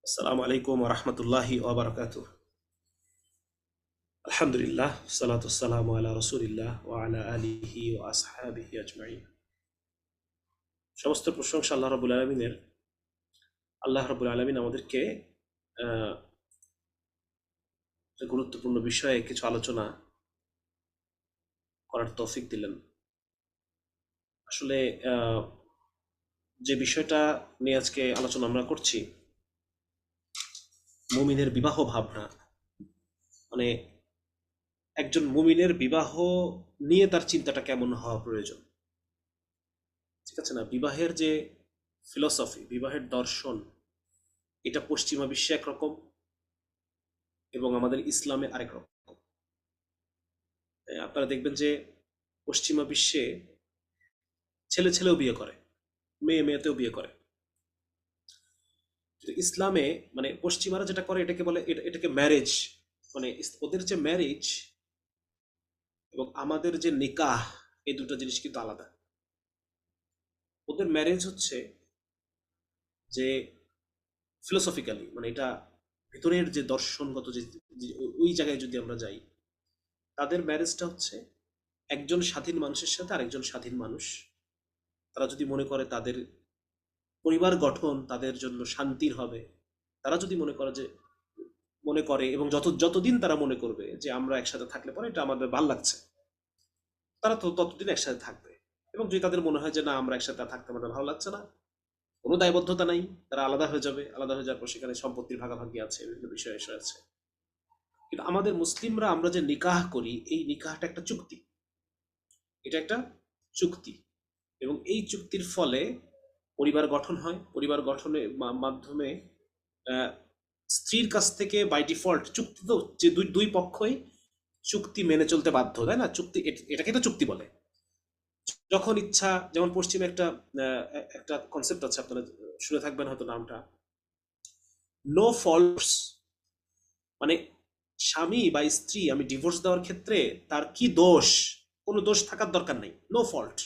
আসসালামু আলাইকুম ওয়া রাহমাতুল্লাহি ওয়া বারাকাতুহু। আলহামদুলিল্লাহ, সালাতু ওয়াসসালামু আলা রাসূলিল্লাহ ওয়া আলা আলিহি ওয়া আসহাবিহি আজমাইন। সমস্ত প্রশংসা আল্লাহ রাব্বুল আলামিনের। আল্লাহ রাব্বুল আলামিন আমাদেরকে আহ, একটা গুরুত্বপূর্ণ বিষয়ে কিছু আলোচনা করার তৌফিক দিলেন। আসলে আহ, যে বিষয়টা নিয়ে আজকে আলোচনা আমরা করছি, মুমিনের বিবাহ ভাবনা, মানে একজন মুমিনের বিবাহ নিয়ে তার চিন্তাটা কেমন হওয়া প্রয়োজন। ঠিক আছে না? বিবাহের যে ফিলসফি, বিবাহের দর্শন, এটা পশ্চিমা বিশ্বে একরকম এবং আমাদের ইসলামে আরেক রকম। আপনারা দেখবেন যে পশ্চিমা বিশ্বে ছেলে ছেলেও বিয়ে করে, মেয়ে মেয়েতেও বিয়ে করে। কিন্তু ইসলামে, মানে পশ্চিমারা যেটা করে এটাকে বলে, এটাকে ম্যারেজ। মানে ওদের যে ম্যারেজ এবং আমাদের যে নিকাহ, এই দুটো জিনিস কিন্তু আলাদা। ওদের ম্যারেজ হচ্ছে যে ফিলোসফিক্যালি, মানে এটা ভিতরের যে দর্শনগত ওই জায়গায় যদি আমরা যাই, তাদের ম্যারেজটা হচ্ছে একজন স্বাধীন মানুষের সাথে আরেকজন স্বাধীন মানুষ, তারা যদি মনে করে তাদের পরিবার গঠন তাদের জন্য শান্তির হবে, তারা যদি মনে করে এবং যতদিন তারা মনে করবে যে আমরা একসাথে থাকলে পরে এটা আমাদের ভাল লাগছে, তারা তো ততদিন একসাথে থাকবে। এবং যদি তাদের মনে হয় যে না, আমরা একসাথে থাকতে আমাদের ভালো লাগছে না, কোনো দায়বদ্ধতা নাই, তারা আলাদা হয়ে যাবে। আলাদা হয়ে যাওয়ার পর সেখানে সম্পত্তির ভাগাভাগি আছে, বিভিন্ন বিষয় এসে আছে। কিন্তু আমাদের মুসলিমরা আমরা যে নিকাহ করি, এই নিকাহটা একটা চুক্তি। এটা একটা চুক্তি এবং এই চুক্তির ফলে পরিবার গঠন হয়। পরিবার গঠনের মাধ্যমে আহ, স্ত্রীর কাছ থেকে বাই ডিফল্ট চুক্তি, তো যে দুই দুই পক্ষই চুক্তি মেনে চলতে বাধ্য, তাই না? চুক্তি, এটাকে তো চুক্তি বলে। যখন ইচ্ছা, যেমন পশ্চিমে একটা কনসেপ্ট আছে, আপনারা শুনে থাকবেন হয়তো নামটা, নো ফল্টস। মানে স্বামী বা স্ত্রী, আমি ডিভোর্স দেওয়ার ক্ষেত্রে তার কি দোষ, কোনো দোষ থাকার দরকার নেই, নো ফল্ট।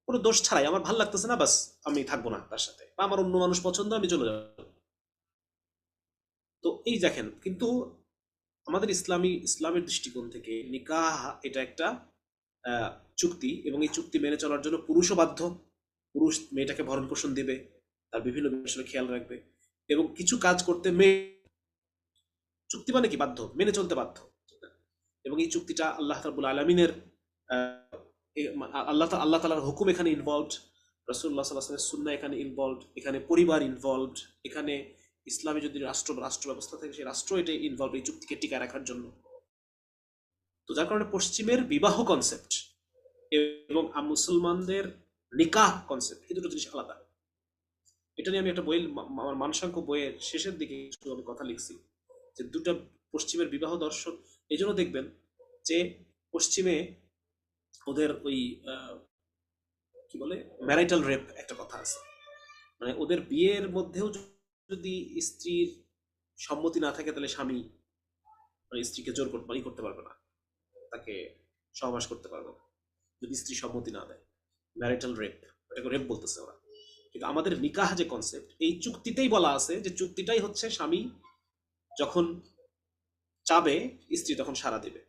কোনো দোষ ছাড়াই আমার ভাল লাগতেছে না, বাস আমি থাকবো না তার সাথে, বা আমার অন্য মানুষ পছন্দ, আমি চলে যাবো। তো এই দেখেন, কিন্তু আমাদের ইসলামের দৃষ্টিকোণ থেকে নিকাহ এটা একটা আহ, চুক্তি, এবং এই চুক্তি মেনে চলার জন্য পুরুষও বাধ্য। পুরুষ মেয়েটাকে ভরণ পোষণ দিবে, তার বিভিন্ন বিষয়ে খেয়াল রাখবে, এবং কিছু কাজ করতে মেয়ে, চুক্তি মানে কি, বাধ্য, মেনে চলতে বাধ্য। এবং এই চুক্তিটা আল্লাহ রাব্বুল আলমিনের, আল্লাহ তালার হুকুম এখানে ইনভলভড, রসুল্লাহ সাল্লাহ সুন্নাহ এখানে ইনভলভড, এখানে পরিবার ইনভলভড, এখানে ইসলামে যদি রাষ্ট্র ব্যবস্থা থাকে, সেই রাষ্ট্র এটা ইনভলভ এই চুক্তিকে টিকায় রাখার জন্য। তো যার কারণে পশ্চিমের বিবাহ কনসেপ্ট এবং মুসলমানদের নিকাহ কনসেপ্ট, এই দুটো জিনিস আলাদা। এটা নিয়ে আমি একটা বই, আমার মানসাঙ্ক বইয়ের শেষের দিকে কিছু আমি কথা লিখছি, যে দুটা পশ্চিমের বিবাহ দর্শন। এই জন্য দেখবেন যে পশ্চিমে ওদের ওই কি বলে, ম্যারিটাল রেপ একটা কথা আছে। মানে ওদের বিয়ের মধ্যেও যদি স্ত্রীর সম্মতি না থাকে, তাহলে স্বামী মানে স্ত্রীকে জোর করতে পারবে না, তাকে সহবাস করতে পারবে না যদি স্ত্রী সম্মতি না দেয়। ম্যারিটাল রেপ, এটাকে রেপ বলতেছে ওরা। কিন্তু আমাদের নিকাহ যে কনসেপ্ট, এই চুক্তিতেই বলা আছে যে চুক্তিটাই হচ্ছে স্বামী যখন চাবে, স্ত্রী তখন সাড়া দিবে।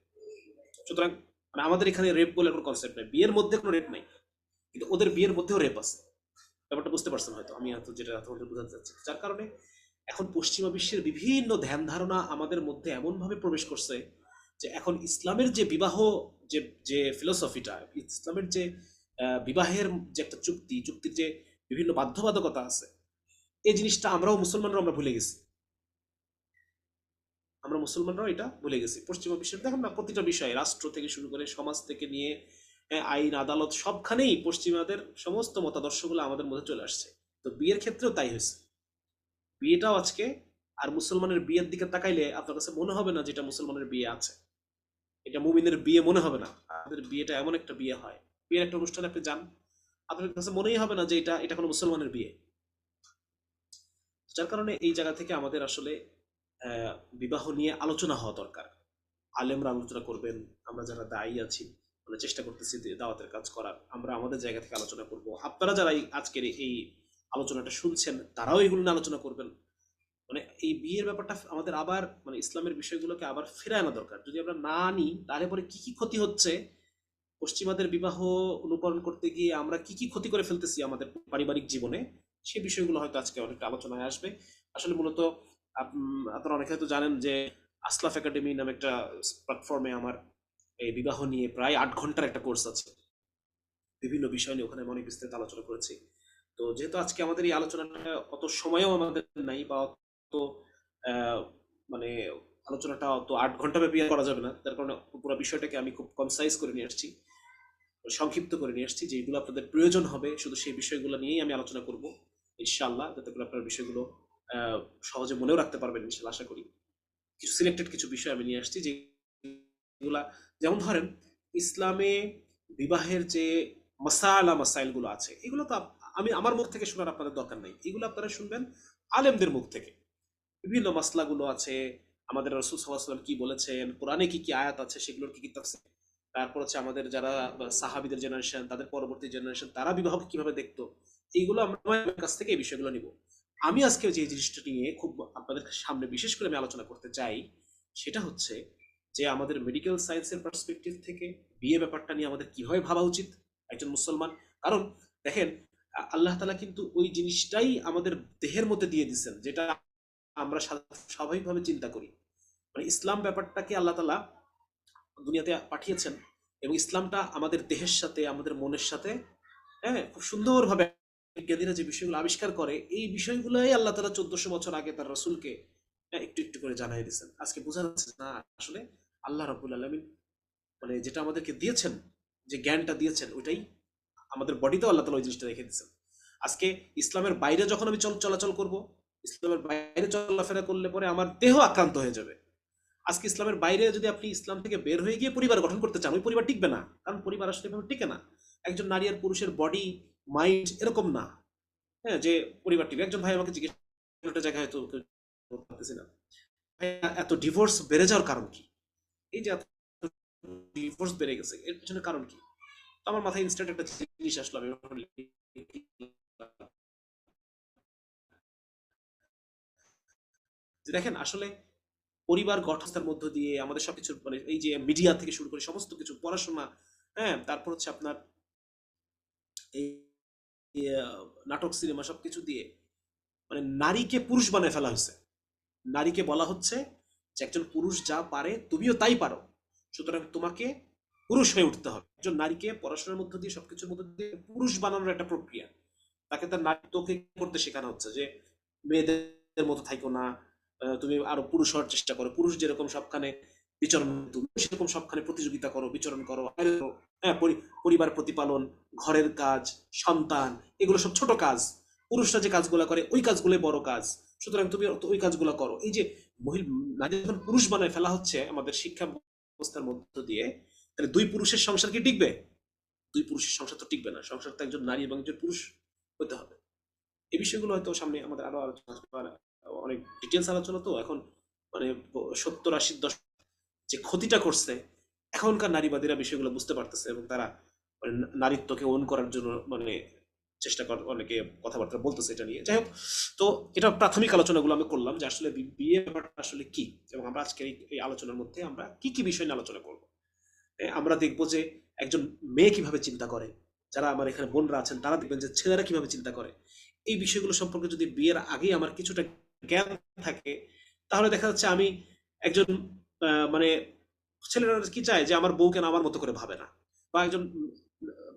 সুতরাং মানে আমাদের এখানে রেপ বলে কোনো কনসেপ্ট নেই, বিয়ের মধ্যে কোনো রেপ নাই, কিন্তু ওদের বিয়ের মধ্যেও রেপ আছে। ব্যাপারটা বুঝতে পারছেন হয়তো, আমি হয়তো যেটা তোমাদের বোঝাতে চাচ্ছি। যার কারণে এখন পশ্চিমা বিশ্বের বিভিন্ন ধ্যান ধারণা আমাদের মধ্যে এমন ভাবে প্রবেশ করছে যে এখন ইসলামের যে বিবাহ, যে যে ফিলোসফিটা, ইসলামের যে বিবাহের যে একটা চুক্তির যে বিভিন্ন বাধ্যবাধকতা আছে, এই জিনিসটা আমরা ভুলে গেছি। আমরা মুসলমানরাও এটা ভুলে গেছি। পশ্চিমা বিশ্বের দেখেন না, প্রতিটা বিষয়ে, রাষ্ট্র থেকে শুরু করে সমাজ থেকে নিয়ে আইন আদালত, সবখানেই পশ্চিমাদের সমস্ত মতাদর্শগুলো আমাদের মধ্যে চলে আসছে। তো বিয়ের ক্ষেত্রেও তাই হয়েছে। বিয়েটাও আজকে, আর মুসলমানের বিয়ের দিকে তাকাইলে আপনার কাছে মনে হবে না যেটা মুসলমানের বিয়ে আছে, এটা মুমিনের বিয়ে মনে হবে না। আমাদের বিয়েটা এমন একটা বিয়ে হয়, বিয়ের একটা অনুষ্ঠানে আপনি যান, আপনার কাছে মনেই হবে না যে এটা এটা কোনো মুসলমানের বিয়ে। যার কারণে এই জায়গা থেকে আমাদের আসলে আহ, বিবাহ নিয়ে আলোচনা হওয়া দরকার। আলেমরা আলোচনা করবেন, আমরা যারা দায়ী আছি, আমরা চেষ্টা করতেছি দাওয়াতের কাজ করার, আমরা আমাদের জায়গা থেকে আলোচনা করব। আপনারা যারা আজকের এই আলোচনাটা শুনছেন, তারাও এগুলো নিয়ে আলোচনা করবেন। মানে এই বিয়ের ব্যাপারটা আমাদের আবার মানে ইসলামের বিষয়গুলোকে আবার ফিরে আনা দরকার। যদি আমরা না আনি তাহলে পরে কি কি ক্ষতি হচ্ছে, পশ্চিমাদের বিবাহ অনুকরণ করতে গিয়ে আমরা কি কি ক্ষতি করে ফেলতেছি আমাদের পারিবারিক জীবনে, সে বিষয়গুলো হয়তো আজকে অনেকটা আলোচনায় আসবে। আসলে মূলত আপনারা অনেকে হয়তো জানেন যে আসলাফ একাডেমি নামে একটা প্ল্যাটফর্মে আমার এই বিবাহ নিয়ে প্রায় 8 ঘন্টার একটা কোর্স আছে। বিভিন্ন বিষয় নিয়ে ওখানে আমি অনেক বিস্তারিত আলোচনা করেছি। তো যেহেতু আজকে আমাদের এই আলোচনাটা অত সময়ও আমাদের নাই, বা অত আহ, মানে আলোচনাটা অত 8 ঘন্টা ব্যাপী আর করা যাবে না, তার কারণে পুরো বিষয়টাকে আমি খুব কনসাইজ করে নিয়ে আসছি, সংক্ষিপ্ত করে নিয়ে আসছি, যেগুলো আপনাদের প্রয়োজন হবে শুধু সেই বিষয়গুলো নিয়েই আমি আলোচনা করব ইনশাআল্লাহ, যাতে করে আপনার বিষয়গুলো আহ, সহজে মনেও রাখতে পারবেন ইনশাআল্লাহ আশা করি। কিছু সিলেক্টেড কিছু বিষয় আমি নিয়ে আসছি যেগুলা, যেমন ধরেন ইসলামে বিবাহের যে মাসালা মাসাইল গুলো আছে, এগুলো তো আমি আমার মুখ থেকে শোনার আপনাদের দরকার নেই, এগুলো আপনারা শুনবেন আলেমদের মুখ থেকে। বিভিন্ন মাসলাগুলো আছে, আমাদের রাসূল সাল্লাল্লাহু আলাইহি ওয়াসাল্লাম কি বলেছেন, কোরআনে কি কি আয়াত আছে সেগুলোর কি কি তাফসীর, তারপর হচ্ছে আমাদের যারা সাহাবীদের জেনারেশন, তাদের পরবর্তী জেনারেশন তারা বিবাহকে কিভাবে দেখতো, এইগুলো আমরা আমাদের কাছ থেকে এই বিষয়গুলো নিব। আমি আজকে যে জিনিসটা নিয়ে খুব আপনাদের সামনে বিশেষ করে আমি আলোচনা করতে চাই, সেটা হচ্ছে যে আমাদের মেডিকেল সায়েন্সের পার্সপেক্টিভ থেকে বিয়ে ব্যাপারটা নিয়ে আমাদের কিভাবে ভাবা উচিত একজন মুসলমান। কারণ দেখেন, আল্লাহ তাআলা কিন্তু ওই জিনিসটাই আমাদের দেহের মধ্যে দিয়ে দিচ্ছেন যেটা আমরা স্বাভাবিকভাবে চিন্তা করি। মানে ইসলাম ব্যাপারটাকে আল্লাহ তাআলা দুনিয়াতে পাঠিয়েছেন, এবং ইসলামটা আমাদের দেহের সাথে আমাদের মনের সাথে, হ্যাঁ, খুব সুন্দরভাবে বিজ্ঞানীরা যে বিষয়গুলো আবিষ্কার করে, এই বিষয়গুলোই আল্লাহ তাআলা 1400 বছর আগে তার রাসূলকে একটু একটু করে জানিয়ে দিয়েছেন। আজকে বোঝা যাচ্ছে না আসলে আল্লাহ রাব্বুল আলামিন মানে যেটা আমাদেরকে দিয়েছেন, যে জ্ঞানটা দিয়েছেন, ওইটাই আমাদের বডিতেও আল্লাহ তাআলা ওই জিনিসটা রেখে দিয়েছেন। আজকে ইসলামের বাইরে যখন আমি চলাচল করব, ইসলামের বাইরে চলাফেরা করলে পরে আমার দেহ আক্রান্ত হয়ে যাবে। আজকে ইসলামের বাইরে যদি আপনি ইসলাম থেকে বের হয়ে গিয়ে পরিবার গঠন করতে চান, ওই পরিবার টিকবে না, কারণ পরিবার আসলে এভাবে টিকে না। একজন নারী আর পুরুষের বডি মাইন্ড এরকম না, হ্যাঁ, যে পরিবার টিকবে। একজন ভাই আমাকে জিজ্ঞেস একটা জায়গায় হয়তো পারতেছি না, এত ডিভোর্স বেড়ে যাওয়ার কারণ কি? এই যে এত ডিভোর্স বেড়ে গেছে, এর পিছনে কারণ কি? তো আমার মাথায় ইনস্ট্যান্ট একটা জিনিস আসলো, আমি যে দেখেন আসলে পরিবার গঠনের মধ্য দিয়ে আমাদের সবকিছু মানে এই যে মিডিয়া থেকে শুরু করে সমস্ত কিছু, পড়াশোনা, হ্যাঁ, তারপর হচ্ছে আপনার এই নাটক সিনেমা সবকিছু দিয়ে মানে নারীকে পুরুষ বানায় ফেলা হয়েছে। নারীকে বলা হচ্ছে যে একজন পুরুষ যা পারে তুমিও তাই পারো, সুতরাং তোমাকে পুরুষ হয়ে উঠতে হবে। একজন নারীকে পড়াশোনার মধ্য দিয়ে সবকিছুর মধ্য দিয়ে পুরুষ বানানোর একটা প্রক্রিয়া, তাকে তার নারীত্বকে করতে শেখানো হচ্ছে যে মেয়েদের মতো থাইকো না, তুমি আরো পুরুষ হওয়ার চেষ্টা করো, পুরুষ যেরকম সবখানে বিচরণ, তুমি সেরকম সবখানে প্রতিযোগিতা করো, বিচরণ করো, হ্যাঁ, পরিবার প্রতিপালন, ঘরের কাজ, সন্তান, এগুলো সব ছোট কাজ, পুরুষরা যে কাজগুলো করে ওই কাজগুলোই বড় কাজ, সুতরাং তুমি ওই কাজগুলো করো। এই যে নারী যখন পুরুষ বানায় ফেলা হচ্ছে আমাদের শিক্ষা ব্যবস্থার মধ্য দিয়ে, তাহলে দুই পুরুষের সংসার কি টিকবে? দুই পুরুষের সংসার তো টিকবে না, সংসার তো একজন নারী এবং একজন পুরুষ হতে হবে। এই বিষয়গুলো হয়তো সামনে আমাদের আরো আলোচনা আসবে, আর অনেক ডিটেলস আলোচনা তো এখন, মানে 70-80 দশক যে ক্ষতিটা করছে, এখনকার নারীবাদীরা বিষয়গুলো বুঝতে পারতেছে, এবং তারা মানে নারীত্বকে ওন করার জন্য মানে চেষ্টা কর, অনেকে কথাবার্তা বলতেছে এটা নিয়ে। যাই হোক, তো এটা প্রাথমিক আলোচনাগুলো আমি করলাম যে আসলে বিয়ে ব্যাপারটা আসলে কি, এবং আমরা আজকে এই আলোচনার মধ্যে আমরা কি কি বিষয় নিয়ে আলোচনা করবো। আমরা দেখবো যে একজন মেয়ে কিভাবে চিন্তা করে, যারা আমার এখানে বোনরা আছেন তারা দেখবেন যে ছেলেরা কিভাবে চিন্তা করে। এই বিষয়গুলো সম্পর্কে যদি বিয়ের আগেই আমার কিছুটা জ্ঞান থাকে, তাহলে দেখা যাচ্ছে আমি একজন মানে ছেলেরা কি চায় যে আমার বউ কেন আমার মতো করে ভাবে না, বা একজন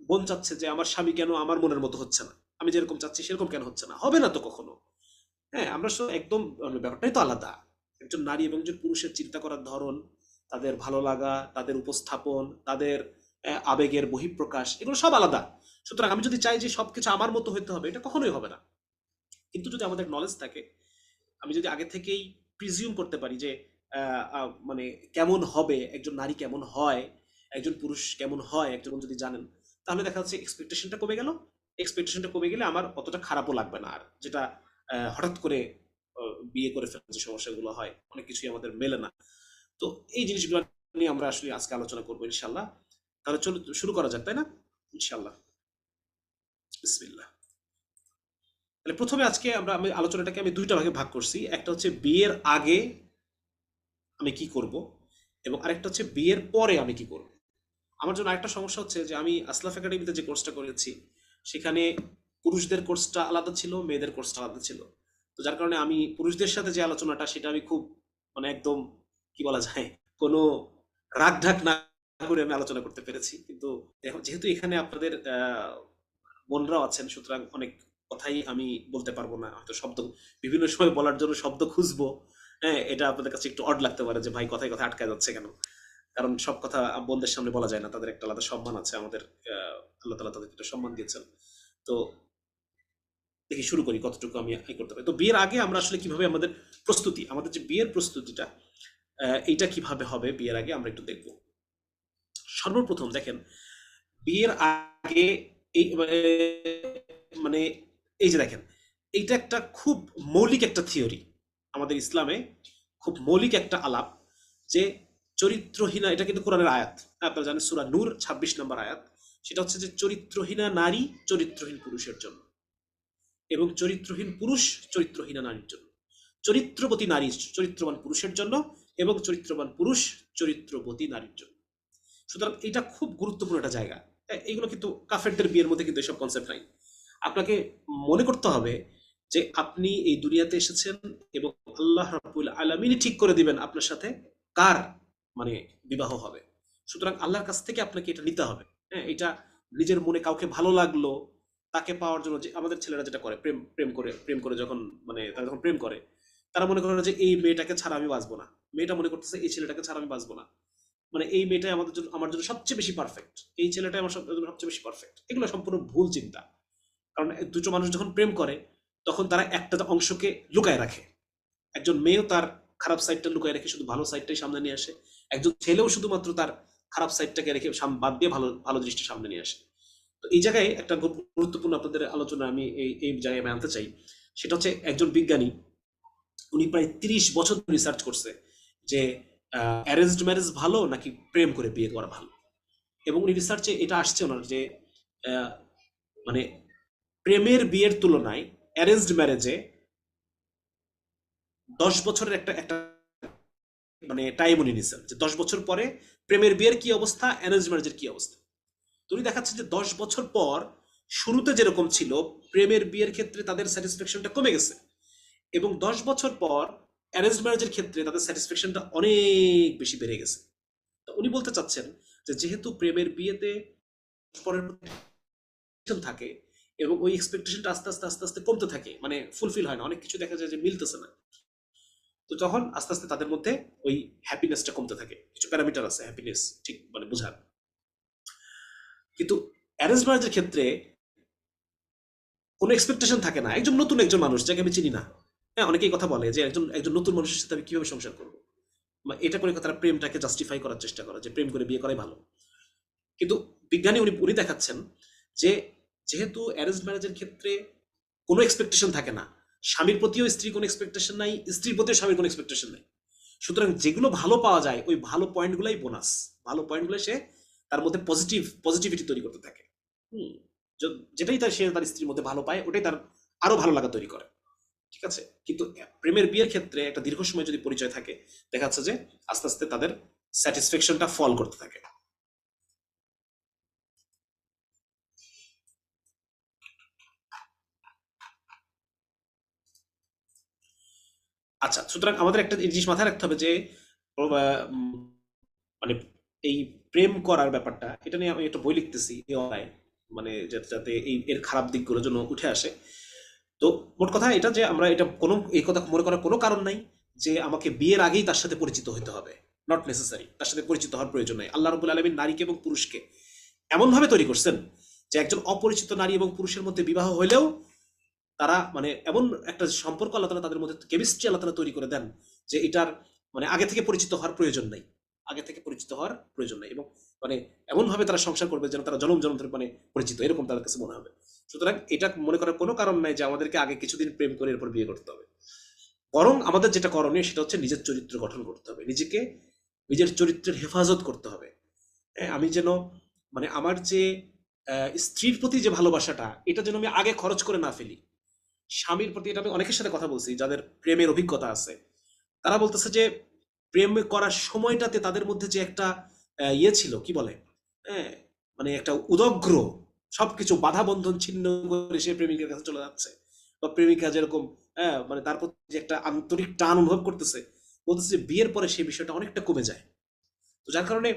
বোন চাচ্ছে যে আমার স্বামী কেন আমার মনের মতো হচ্ছে না, আমি যেরকম চাচ্ছি সেরকম কেন হচ্ছে না, হবে না তো কখনো। হ্যাঁ, আমরা একদম মানে ব্যাপারটাই তো আলাদা। একজন নারী এবং একজন পুরুষের চিন্তা করার ধরন, তাদের ভালো লাগা, তাদের উপস্থাপন, তাদের আবেগের বহিঃপ্রকাশ, এগুলো সব আলাদা। সুতরাং আমি যদি চাই যে সবকিছু আমার মতো হতে হবে, এটা কখনোই হবে না। কিন্তু যদি আমাদের নলেজ থাকে, আমি যদি আগে থেকেই প্রিজিউম করতে পারি যে মানে কেমন হবে একজন নারী, কেমন হয় একজন পুরুষ, কেমন হয় একজন, যদি জানেন, তাহলে দেখা যাচ্ছে এক্সপেকটেশনটা কমে গেল। এক্সপেকটেশনটা কমে গেলে আমার অতটা খারাপও লাগবে না আর, যেটা হঠাৎ করে বিয়ে করে ফেলার যে সমস্যাগুলো হয়, অনেক কিছুই আমাদের মেলে না। তো এই জিনিসগুলো নিয়ে আমরা আসলে আজকে আলোচনা করবো ইনশাল্লাহ। তাহলে চলো শুরু করা যাক, তাই না? ইনশাল্লাহ। বিসমিল্লাহ। তাহলে প্রথমে আজকে আমি আলোচনাটাকে আমি দুইটা ভাগে ভাগ করছি। একটা হচ্ছে বিয়ের আগে আমি কি করব, এবং আরেকটা হচ্ছে বিয়ের পরে আমি কি করব। আমার জন্য আরেকটা সমস্যা হচ্ছে যে আমি আসলাফ একাডেমিতে যে কোর্সটা করেছি সেখানে পুরুষদের কোর্সটা আলাদা ছিল, মেয়েদের কোর্সটা আলাদা ছিল। তো যার কারণে আমি পুরুষদের সাথে যে আলোচনাটা সেটা আমি খুব মানে একদম কি বলা যায়, কোনো রাগ ঢাক না করে আমি আলোচনা করতে পেরেছি। কিন্তু যেহেতু এখানে আপনাদের বোনরাও আছেন, সুতরাং অনেক কথাই আমি বলতে পারবো না, হয়তো শব্দ বিভিন্ন সময় বলার জন্য শব্দ খুঁজবো। হ্যাঁ, এটা আপনাদের কাছে একটু অড লাগতে পারে যে ভাই কথায় কথা আটকা যাচ্ছে কেন, কারণ সব কথা বোনদের সামনে বলা যায় না, তাদের একটা আলাদা সম্মান আছে, আমাদের আল্লাহ তালা তাদের একটা সম্মান দিয়েছেন। তো দেখি শুরু করি কতটুকু আমি করতে পারি। তো বিয়ের আগে আমরা আসলে কিভাবে আমাদের প্রস্তুতি, আমাদের যে বিয়ের প্রস্তুতিটা এইটা কিভাবে হবে বিয়ের আগে আমরা একটু দেখব। সর্বপ্রথম দেখেন, বিয়ের আগে এই মানে এই যে দেখেন, এইটা একটা খুব মৌলিক একটা থিওরি আমাদের ইসলামে, খুব মৌলিক একটা আলাপ যে চরিত্রহীনা, এটা কিন্তু কোরআনের আয়াত, আপনারা জানেন সূরা নূর ২৬ নম্বর আয়াত, সেটা হচ্ছে যে চরিত্রহীনা নারী চরিত্রহীন পুরুষের জন্য, এবং চরিত্রহীন পুরুষ চরিত্রহীনা নারীর জন্য, চরিত্রবতী নারী চরিত্রবান পুরুষের জন্য, এবং চরিত্রবান পুরুষ চরিত্রবতী নারীর জন্য। সুতরাং এটা খুব গুরুত্বপূর্ণ একটা জায়গা। এইগুলো কিন্তু কাফেরদের বিয়ের মধ্যে কিন্তু এসব কনসেপ্ট নাই। আপনাকে মনে করতে হবে যে আপনি এই দুনিয়াতে এসেছেন এবং আল্লাহ রাব্বুল আলামিনই ঠিক করে দিবেন আপনার সাথে কার মানে বিবাহ হবে। সুতরাং আল্লাহর কাছ থেকে আপনাকে এটা নিতে হবে। হ্যাঁ, এটা নিজের মনে কাউকে ভালো লাগলো তাকে পাওয়ার জন্য, যে আমাদের ছেলেরা যেটা করে, প্রেম প্রেম করে যখন তারা যখন প্রেম করে, তারা মনে করে যে এই মেয়েটাকে ছাড়া আমি বাঁচবো না, মেয়েটা মনে করতেছে এই ছেলেটাকে ছাড়া আমি বাঁচবো না, এই মেয়েটাই আমাদের জন্য আমার জন্য সবচেয়ে বেশি পারফেক্ট, এই ছেলেটাই আমার জন্য সবচেয়ে বেশি পারফেক্ট। এগুলো সম্পূর্ণ ভুল চিন্তা। কারণ দুটো মানুষ যখন প্রেম করে তখন তারা একটা অংশকে লুকায় রাখে। একজন মেয়েও তার খারাপ সাইডটা লুকায় রেখে শুধু ভালো সাইডটাই সামনে নিয়ে আসে, একজন ছেলেও শুধুমাত্র তার খারাপ সাইডটাকে রেখে বাদ দিয়ে ভালো ভালো জিনিসটা সামনে নিয়ে আসে। তো এই জায়গায় একটা গুরুত্বপূর্ণ আপনাদের আলোচনা আমি এই জায়গায় আমি আনতে চাই। সেটা হচ্ছে একজন বিজ্ঞানী, উনি প্রায় ৩০ বছর রিসার্চ করছে যে অ্যারেঞ্জড ম্যারেজ ভালো নাকি প্রেম করে বিয়ে করা ভালো। এবং উনি রিসার্চে এটা আসছে ওনার যে আহ, মানে প্রেমের বিয়ের তুলনায় অ্যারেঞ্জড ম্যারেজে ১০ বছরের একটা একটা টাইম উনি নিছেন, যে ১০ বছর পরে প্রেমের বিয়ের কি অবস্থা, অ্যারেঞ্জ ম্যারেজের কি অবস্থা। তো উনি দেখাচ্ছে যে ১০ বছর পর শুরুতে যেরকম ছিল প্রেমের বিয়ের ক্ষেত্রে তাদের স্যাটিসফ্যাকশনটা কমে গেছে, এবং ১০ বছর পর অ্যারেঞ্জ ম্যারেজের ক্ষেত্রে তাদের স্যাটিসফ্যাকশনটা অনেক বেশি বেড়ে গেছে। তো উনি বলতে চাচ্ছেন যে যেহেতু প্রেমের বিয়েতে পরের expectation থাকে এবং ওই এক্সপেকটেশনটা আস্তে আস্তে আস্তে আস্তে কমতে থাকে, ফুলফিল হয় না, অনেক কিছু দেখা যায় যে মিলতেছে না, তো তখন আস্তে আস্তে তাদের মধ্যে ওই হ্যাপিনেসটা কমতে থাকে। কিছু প্যারামিটার আছে হ্যাপিনেস ঠিক বোঝার। কিন্তু অ্যারেঞ্জ ম্যারেজের ক্ষেত্রে কোনো এক্সপেকটেশন থাকে না, একজন নতুন একজন মানুষ যাকে আমি চিনি না, হ্যাঁ, অনেকেই কথা বলে যে একজন একজন নতুন মানুষের সাথে আমি কিভাবে সংসার করবো, এটা করে তারা প্রেমটাকে জাস্টিফাই করার চেষ্টা করে যে প্রেম করে বিয়ে করাই ভালো। কিন্তু বিজ্ঞানী উনি উনি দেখাচ্ছেন যে যেহেতু অ্যারেঞ্জ ম্যারেজের ক্ষেত্রে কোনো এক্সপেকটেশন থাকে না, স্বামীর প্রতিও স্ত্রীর কোনো এক্সপেকটেশন নাই, স্ত্রীর প্রতিও স্বামীর কোনো এক্সপেকটেশন নাই, সুতরাং যেগুলো ভালো পাওয়া যায় ওই ভালো পয়েন্টগুলাই বোনাস, ভালো পয়েন্টগুলো সে তার মধ্যে পজিটিভিটি তৈরি করতে থাকে। হুম, যেটাই সে তার স্ত্রীর মধ্যে ভালো পায় ওটাই তার আরো ভালো লাগা তৈরি করে। ঠিক আছে, কিন্তু প্রেমের বিয়ের ক্ষেত্রে একটা দীর্ঘ সময় যদি পরিচয় থাকে, দেখা যাচ্ছে যে আস্তে আস্তে তাদের স্যাটিসফ্যাকশনটা ফল করতে থাকে। আচ্ছা, সুতরাং আমাদের একটা জিনিস মাথায় রাখতে হবে যে উম, মানে এই প্রেম করার ব্যাপারটা, এটা নিয়ে আমি একটা বই লিখতেছি এই অনলাইন, যাতে যাতে এর খারাপ দিকগুলো যেন উঠে আসে। তো মোট কথা এটা যে আমরা এটা কোনো এই কথা মনে করার কোনো কারণ নাই যে আমাকে বিয়ের আগেই তার সাথে পরিচিত হতে হবে, নট নেসেসারি, তার সাথে পরিচিত হওয়ার প্রয়োজন নাই। আল্লাহ রাব্বুল আলামিন নারীকে এবং পুরুষকে এমন ভাবে তৈরি করছেন যে একজন অপরিচিত নারী এবং পুরুষের মধ্যে বিবাহ হলেও তারা এমন একটা সম্পর্ক আল্লাহ তাআলা তাদের মধ্যে কেমিস্ট্রি আল্লাহ তাআলা তৈরি করে দেন যে এটার আগে থেকে পরিচিত হওয়ার প্রয়োজন নাই, আগে থেকে পরিচিত হওয়ার প্রয়োজন নাই, এবং এমন ভাবে তারা সংসার করবে যেন তারা জনম জনম ধরে পরিচিত, এরকম তাদের কাছে মনে হবে। সুতরাং এটা মনে করার কোনো কারণ নাই যে আমাদেরকে আগে কিছুদিন প্রেম করে এরপর বিয়ে করতে হবে। বরং আমাদের যেটা করণীয় সেটা হচ্ছে নিজের চরিত্র গঠন করতে হবে, নিজেকে নিজের চরিত্রের হেফাজত করতে হবে। হ্যাঁ, আমি যেন আমার যে স্ত্রীর প্রতি যে ভালোবাসাটা, এটা যেন আমি আগে খরচ করে না ফেলি, স্বামীর প্রতি, এটা আমি অনেকের সাথে কথা বলছি যাদের প্রেমের অভিজ্ঞতা আছে, তারা বলতেছে যে প্রেম করার সময়টাতে তাদের মধ্যে যে একটা ইয়ে ছিল, কি বলে, হ্যাঁ, মানে একটা উদগ্র, সবকিছু বাধা বন্ধন ছিন্ন করে সে প্রেমিকের কাছে চলে যাচ্ছে, বা প্রেমিকা যেরকম, হ্যাঁ, মানে তার প্রতি যে একটা আন্তরিক টান অনুভব করতেছে, বলতেছে যে বিয়ের পরে সেই বিষয়টা অনেকটা কমে যায়। তো যার কারণে